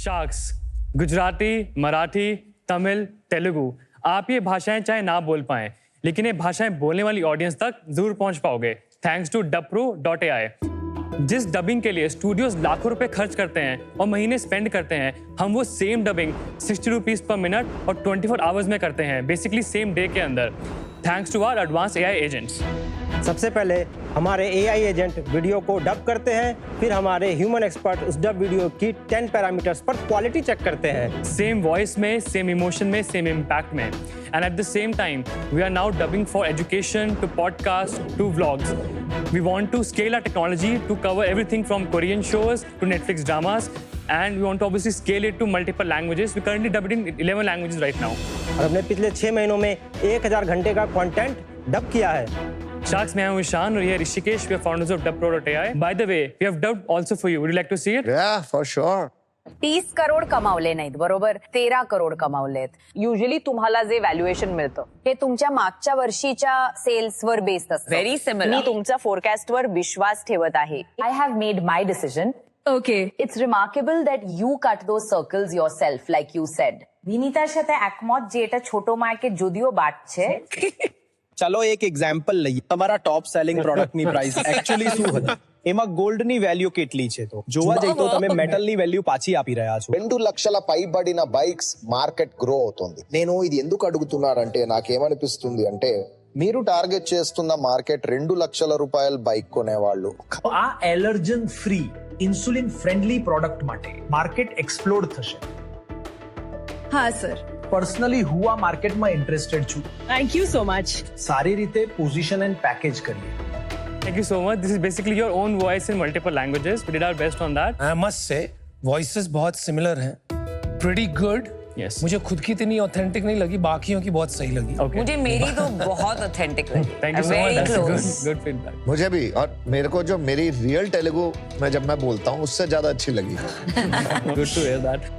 Sharks, Gujarati, Marathi, Tamil, Telugu, आप ये भाषाएं चाहे ना बोल पाएं, लेकिन ये भाषाएं बोलने वाली ऑडियंस तक जरूर पहुंच पाओगे थैंक्स टू dubpro.ai। जिस डबिंग के लिए स्टूडियोज लाखों रुपए खर्च करते हैं और महीने स्पेंड करते हैं, हम वो same dubbing 60 rupees per minute और 24 आवर्स में करते हैं, बेसिकली सेम डे के अंदर, thanks to our advance AI agents. सबसे पहले हमारे AI एजेंट वीडियो को डब करते हैं, फिर हमारे ह्यूमन एक्सपर्ट उस डब वीडियो की 10 पैरामीटर्स पर क्वालिटी चेक करते हैं। सेम वॉइस में, सेम इमोशन में, सेम इम्पैक्ट में। And at the same time we are now dubbing for education to podcast to vlogs. We want to scale our technology to cover everything from Korean shows to Netflix dramas, and we want to obviously scale it to multiple languages. We currently dub it in 11 languages right now. और हमने पिछले 6 महीनों में 1000 घंटे का content dub किया है। Sharks, मैं हूं ईशान और ये Rishikesh, we are founders of dubpro.ai. By the way, we have dubbed also for you. Would you like to see it? Yeah, for sure. 30 crore कमावले नाहीत, बरोबर 13 करोड कमावलेत. युजली तुम्हाला जे व्हॅल्युएशन मिळतं हे तुमच्या मागच्या वर्षीच्या सेल्स वर बेस्ड असतं. Very similar. मी तुमच्या forecast वर विश्वास ठेवत आहे. I have made my decision. Okay. It's remarkable that you cut those circles yourself, like you said. વિનીતાর সাথে একমত যে এটা ছোট মার্কেট যদিও বাড়ছে. ચાલો એક એક્ઝામ્પલ લઈએ. તમારા ટોપ સેલિંગ પ્રોડક્ટની પ્રાઇસ એકચ્યુઅલી શું હતી? એમાં ગોલ્ડની વેલ્યુ કેટલી છે? તો જોવા જઈએ તો તમે મેટલની વેલ્યુ પાછી આપી રહ્યા છો. 2 లక్షల పైబడిన బైక్స్ మార్కెట్ గ్రో అవుతుంది. నేను ఇది ఎందుకు అడుగుతున్నానంటే నాకేమనిపిస్తుంది అంటే మీరు టార్గెట్ చేస్తున్న మార్కెట్ 2 లక్షల రూపాయల బైక్ కొనేవాళ్ళు. આ allergen free insulin friendly product માટે માર્કેટ એક્સપ્લોડ થશે. હા સર. પર્સનલી હું આ માર્કેટમાં ઇન્ટરેસ્ટેડ છું. Thank you so much. સારી રીતે પોઝિશન એન્ડ પેકેજ કરીએ. Thank you so much. This is basically your own voice in multiple languages. We did our best on that. I must say, voices बहुत similar हैं. Pretty good. Yes. मुझे खुद की इतनी authentic नहीं लगी, बाकियों की बहुत सही लगी. Okay. मुझे मेरी तो बहुत ऑथेंटिक लगी. Thank you so much. That's good feedback. मुझे भी, और मेरे को जो मेरी रियल तेलुगु में जब मैं बोलता हूँ उससे ज्यादा अच्छी लगी. Good to hear that.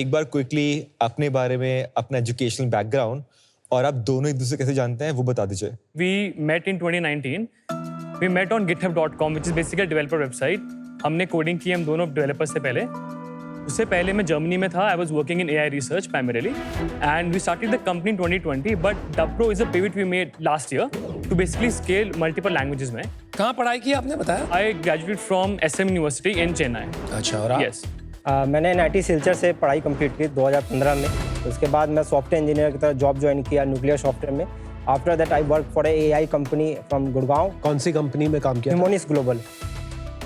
એક બાર ક્વિકલી अपने बारे में, अपना एजुकेशनल बैकग्राउंड और आप दोनों एक दूसरे कैसे जानते हैं वो बता दीजिए. We met in 2019. We met on github.com, which is basically a developer website. हमने कोडिंग की हम दोनों डेवलपर्स से पहले. उससे पहले मैं जर्मनी में था. I was working in AI research primarily, and we started the company in 2020. But dubpro is a pivot we made last year to basically scale multiple languages में. कहाँ पढ़ाई की आपने बताया? I graduated from SM University in Chennai. अच्छा, और आप? Yes. मैंने NIT सिलचर से पढ़ाई कंप्लीट की 2015 में. उसके बाद मैं सॉफ्टवेयर इंजीनियर की तरह जॉब ज्वाइन किया न्यूक्लियर सॉफ्टवेयर में. After that I work for AI company from Gurgaon. कौन सी कंपनी में काम किया? Humanist global.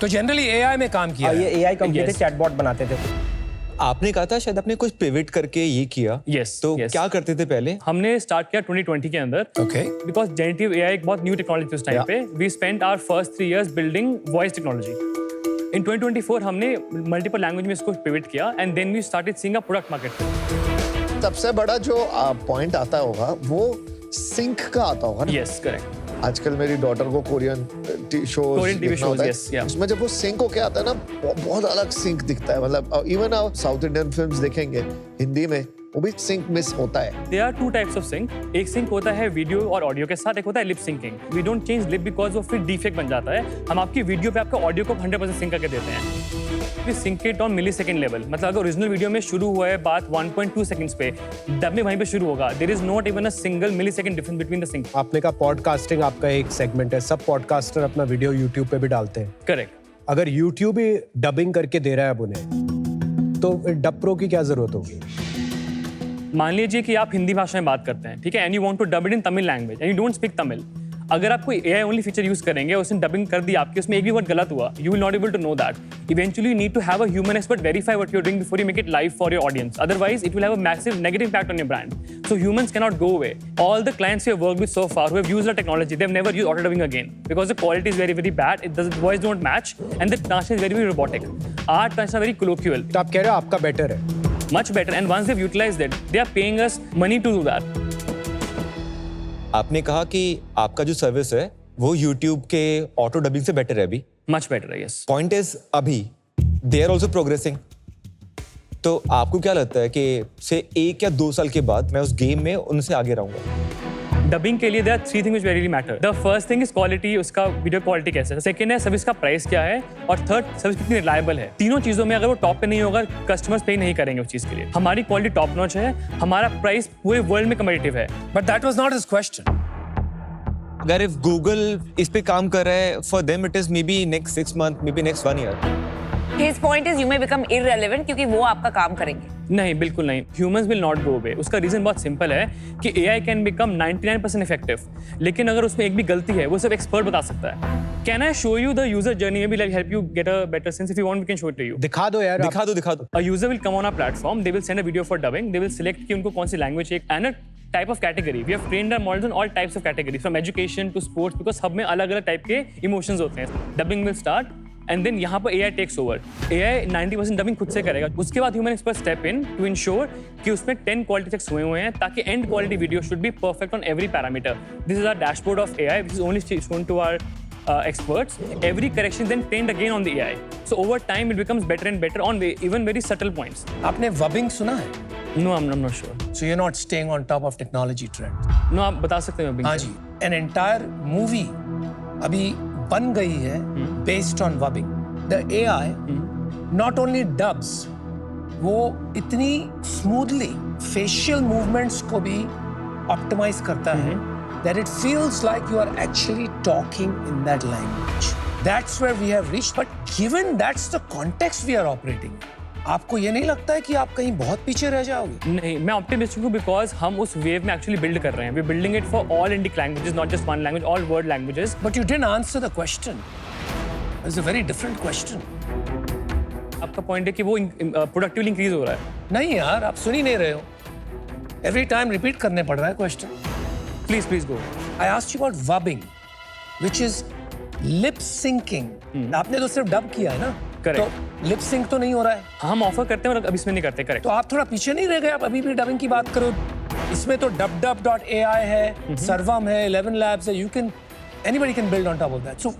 तो जनरली AI में काम किया है. ये AI कंपनी थे, Yes. चैटबॉट बनाते थे. आपने कहा था शायद आपने कुछ पिवट करके ये किया. Yes, तो yes. क्या करते थे पहले? हमने स्टार्ट किया 2020 के अंदर. Okay. Because generative AI एक बहुत न्यू टेक्नोलॉजी उस टाइम पे. We spent our first 3 years building voice technology. In 2024 हमने मल्टीपल लैंग्वेज में इसको पिवट किया and then we started seeing a product market. सबसे बड़ा जो पॉइंट आता होगा वो सिंक का आता होगा ना. Yes, correct. आजकल मेरी डॉटर को Korean shows Korean TV shows, yes, yeah. उसमें जब वो सिंक होके आता है ना बहुत अलग सिंक दिखता है. मतलब इवन आप साउथ इंडियन फिल्म्स देखेंगे हिंदी में वो भी सिंक मिस होता है. There are 2 types of sync. एक sync होता है वीडियो और ऑडियो के साथ, एक होता है lip syncing. We don't change lip because वो फिर डिफेक्ट बन जाता है. हम आपकी वीडियो पे आपका ऑडियो को 100% सिंक करके देते हैं. We sync it on millisecond level. मतलब अगर ओरिजिनल वीडियो में शुरू हुआ है बात 1.2 सेकंड्स पे, डब में वहीं पे शुरू होगा. There is not even a single millisecond difference between the sync. आपने कहा पॉडकास्टिंग आपका एक सेगमेंट है. सब पॉडकास्टर अपना वीडियो यूट्यूब पे भी डालते हैं. Correct. अगर यूट्यूब ही डबिंग करके दे रहा है अब उन्हें, तो डबप्रो की क्या जरूरत होगी? मान लीजिए कि आप हिंदी भाषा में बात करते हैं, ठीक है, and you want to dub it in Tamil language and you don't speak Tamil. अगर आप कोई AI ओनली फीचर यूज करेंगे, उसने डबिंग कर दी आपकी, उसमें एक भी वर्ड गलत हुआ, you will not able to know that. Eventually you need to have a human expert verify what you are doing before you make it live for your audience. Otherwise it will have a massive negative impact on your brand. So humans cannot go away. All the clients we have worked with so far who have used our technology, they've never used auto dubbing again because the quality is very, very bad. The voice don't match and the translation is very, very robotic. Our translation are very colloquial. तो आप कह रहे हो आपका better है. Much better, and once they've utilized it, they are paying us money to do that. आपने कहा कि आपका जो सर्विस है वो यूट्यूब के ऑटो डबिंग से बेटर है अभी. Much better, yes. Point is अभी दे आर ऑल्सो प्रोग्रेसिंग. तो आपको क्या लगता है कि से 1 या 2 साल के बाद मैं उस गेम में उनसे आगे रहूंगा? डबिंग के लिए there are 3 things which very matter. The first thing is quality, उसका वीडियो क्वालिटी कैसा है. सेकंड है सर्विस का प्राइस क्या है, और थर्ड सर्विस कितनी रिलायबल है. तीनों चीजों में अगर वो टॉप पे नहीं होगा, कस्टमर्स पे नहीं करेंगे उस चीज के लिए. हमारी क्वालिटी टॉप नॉच है, हमारा प्राइस पूरे वर्ल्ड में कम्पिटिटिव है. But that was not his question. अगर if Google इस पे काम कर रहा है, for them it is maybe next 6 months, maybe next 1 year. His point is you may become irrelevant क्योंकि वो आपका काम करेंगे. नहीं, बिल्कुल नहीं. Humans will not go away. उसका रीजन बहुत सिंपल है कि एआई कैन बिकम 99% इफेक्टिव, लेकिन अगर उसमें एक भी गलती है वो सिर्फ एक्सपर्ट बता सकता है. Can I show you the user journey, may be like help you get a better sense. If you want we can show it to you. दिखा दो यार. दिखा दो. A user will come on our platform, they will send a video for dubbing, they will select कि उनको कौन सी language चाहिए and a type of category. We have trained our models on all types of categories, from education to sports, because hub में अलग-अलग type के emotions होते हैं. Dubbing will start and then यहाँ पर AI takes over. AI 90% dubbing खुद से करेगा. उसके बाद human expert step in to ensure कि उसमें 10 quality checks हुए हैं ताकि end quality video should be perfect on every parameter. This is our dashboard of AI, which is only shown to our experts. Every correction then trained again on the AI. So over time it becomes better and better on even very subtle points. आपने वबिंग सुना है? No, I'm not sure. So you're not staying on top of technology trends. No, आप बता सकते हैं. हाँ जी. An entire movie अभी बन गई है based on dubbing. The AI not only dubs, वो इतनी smoothly facial movements को भी optimize करता है that it feels like you are actually talking in that language. That's where we have reached. But given that's the context we are operating in, आपको ये नहीं लगता है कि आप कहीं बहुत पीछे रह जाओगे? नहीं, मैं ऑप्टिमिस्टिक हूँ बिकॉज हम उस वेव में एक्चुअली बिल्ड कर रहे हैं. We building it for all Indic languages, not just one language, all world languages. But you didn't answer the question. It's a very different question. आपका पॉइंट है कि वो प्रोडक्टिवली इंक्रीज हो रहा है. नहीं यार, आप सुन ही नहीं रहे हो. Every time repeat करने पड़ रहा है question. Please go. I asked you about dubbing, which is lip syncing. आपने तो सिर्फ डब किया है ना? Correct. तो लिप सिंक तो नहीं हो रहा है. हम ऑफर करते हैं और अब इसमें नहीं करते. करेक्ट. तो आप थोड़ा पीछे नहीं रह गए? आप अभी भी डबिंग की बात करो. इसमें तो dubdub.ai है, सर्वम है, 11 labs है. Anybody can build on top of that. So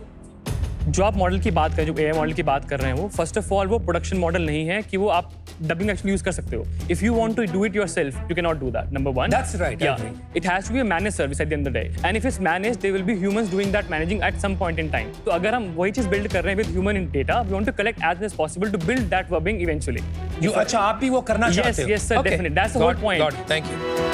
जो आप मॉडल की बात करें, जो एआई मॉडल की बात कर रहे हैं, वो फर्स्ट ऑफ ऑल वो प्रोडक्शन मॉडल नहीं है कि वो आप डबिंग एक्चुअली यूज कर सकते हो. If you want to do it yourself, you can not do that. Number 1. That's right, I agree. It has to be a managed service at the end of the day. And if it's managed, there will be humans doing that managing at some point in time. तो अगर हम वही चीज build कर रहे हैं with human in data, we want to collect as much as possible to build that dubbing eventually. अच्छा, आप भी वो करना चाहते हो? Yes, sir, Okay. definitely. That's the whole point. Got it. Thank you.